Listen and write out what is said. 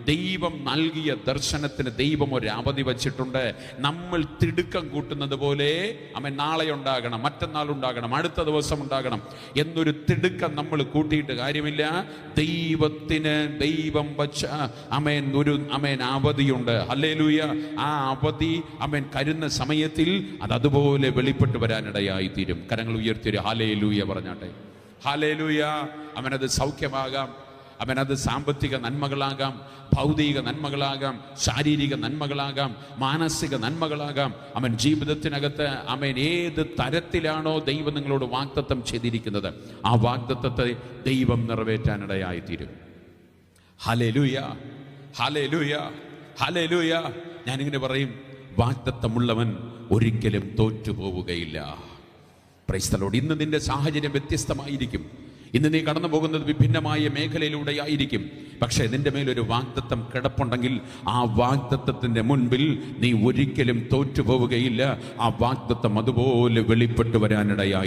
ദൈവം നൽകിയ ദർശനത്തിന് ദൈവം ഒരു അവധി വച്ചിട്ടുണ്ട്. നമ്മൾ തിടുക്കം കൂട്ടുന്നത് പോലെ നാളെ ഉണ്ടാകണം, മറ്റന്നാൾ ഉണ്ടാകണം, അടുത്ത ദിവസം ഉണ്ടാകണം എന്നൊരു തിടുക്കം നമ്മൾ കൂട്ടിയിട്ട് കാര്യമില്ല. ദൈവത്തിന് ദൈവം വച്ച ഒരു അവധിയുണ്ട്. ഹല്ലേലൂയ. ആ അവധി കരുന്ന സമയത്തിൽ അതുപോലെ വെളിപ്പെട്ട് വരാനിടയായി തീരും. കരങ്ങൾ ഉയർത്തിയൊരു ഹല്ലേലൂയ പറഞ്ഞാട്ടെ. ഹല്ലേലൂയ. അത് സൗഖ്യമാകാം, അത് സാമ്പത്തിക നന്മകളാകാം, ഭൗതിക നന്മകളാകാം, ശാരീരിക നന്മകളാകാം, മാനസിക നന്മകളാകാം. ജീവിതത്തിനകത്ത് ഏത് തരത്തിലാണോ ദൈവം നിങ്ങളോട് വാഗ്ദത്തം ചെയ്തിരിക്കുന്നത് ആ വാഗ്ദത്തത്തെ ദൈവം നിറവേറ്റാനിടയായി തീരും. Hallelujah, hallelujah, hallelujah. ഞാനിങ്ങനെ പറയും, വാഗ്ദത്തമുള്ളവൻ ഒരിക്കലും തോറ്റുപോവുകയില്ല. Praise the Lord. ഇന്ന് നിന്റെ സാഹചര്യം വ്യത്യസ്തമായിരിക്കും. ഇന്ന് നീ കടന്നു പോകുന്നത് വിഭിന്നമായ മേഖലയിലൂടെ ആയിരിക്കും. പക്ഷേ നിന്റെ മേലൊരു വാഗ്ദത്തം കിടപ്പുണ്ടെങ്കിൽ ആ വാഗ്ദത്തത്തിന്റെ മുൻപിൽ നീ ഒരിക്കലും തോറ്റുപോവുകയില്ല. ആ വാഗ്ദത്തം അതുപോലെ വെളിപ്പെട്ടു വരാനിടയായി